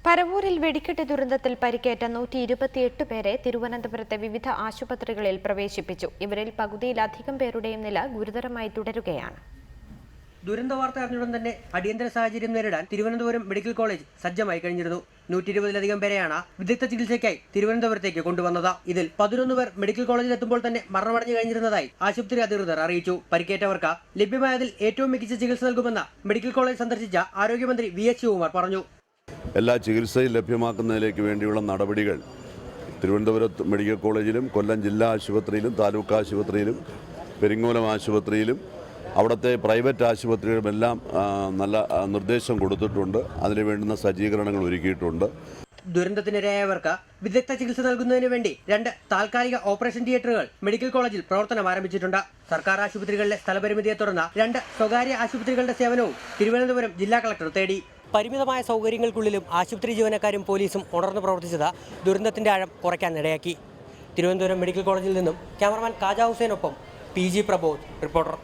പരവൂരിൽ വെടിക്കെട്ട് ദുരന്തത്തിൽ പരിക്കേറ്റ 128 പേരെ തിരുവനന്തപുരത്തെ വിവിധ ആശുപത്രികളിൽ പ്രവേശിപ്പിച്ചു. ഇവരിൽ പകുതിയിലധികം പേരുടെയും നില ഗുരുതരമായി തുടരുകയാണ്. ദുരന്ത വാർത്ത അറിഞ്ഞുടൻ തന്നെ അടിയന്തര സാഹചര്യം നേരിടാൻ തിരുവനന്തപുരം മെഡിക്കൽ കോളേജ് സജ്ജമായി കഴിഞ്ഞിരുന്നു. 120-ലധികം പേരെയാണ് വിദഗ്ധ ചികിത്സയ്ക്കായി തിരുവനന്തപുരത്തേക്ക് കൊണ്ടുവന്നത്. ഇതിൽ 11 പേർ മെഡിക്കൽ കോളേജിൽ എത്തുമ്പോൾ തന്നെ മരണമടഞ്ഞു കഴിഞ്ഞിരുന്നതായി ആശുപത്രി അധികൃതർ അറിയിച്ചു. പരിക്കേറ്റവർക്ക് ലഭ്യമായതിൽ ഏറ്റവും മികച്ച ചികിത്സ നൽകുമെന്ന് മെഡിക്കൽ കോളേജ് സന്ദർശിച്ച ആരോഗ്യമന്ത്രി VH ശിവകുമാർ പറഞ്ഞു. എല്ലാ ചികിത്സയും ലഭ്യമാക്കുന്നതിലേക്ക് വേണ്ടിയുള്ള നടപടികൾ തിരുവനന്തപുരം മെഡിക്കൽ കോളേജിലും കൊല്ലം ജില്ലാ ആശുപത്രിയിലും താലൂക്ക് ആശുപത്രിയിലും പെരിങ്ങോലം ആശുപത്രിയിലും അവിടുത്തെ പ്രൈവറ്റ് ആശുപത്രികളുമെല്ലാം നല്ല നിർദ്ദേശം കൊടുത്തിട്ടുണ്ട്. അതിനു വേണ്ടുന്ന സജ്ജീകരണങ്ങൾ ഒരുക്കിയിട്ടുണ്ട്. ദുരന്തത്തിനിരയായവർക്ക് വിദഗ്ധ ചികിത്സ നൽകുന്നതിന് വേണ്ടി 2 താൽക്കാലിക ഓപ്പറേഷൻ തിയേറ്ററുകൾ മെഡിക്കൽ കോളേജിൽ പ്രവർത്തനം ആരംഭിച്ചിട്ടുണ്ട്. സർക്കാർ ആശുപത്രികളിലെ സ്ഥലപരിമിതിയെ തുടർന്ന് 2 സ്വകാര്യ ആശുപത്രികളുടെ സേവനവും തിരുവനന്തപുരം ജില്ലാ കളക്ടർ തേടി. പരിമിതമായ സൗകര്യങ്ങൾക്കുള്ളിലും ആശുപത്രി ജീവനക്കാരും പോലീസും ഉണർന്നു പ്രവർത്തിച്ചത് ദുരന്തത്തിന്റെ ആഴം കുറയ്ക്കാനിടയാക്കി. തിരുവനന്തപുരം മെഡിക്കൽ കോളേജിൽ നിന്നും ക്യാമറമാൻ കാജ ഹുസൈനൊപ്പം PG പ്രബോധ്, റിപ്പോർട്ടർ.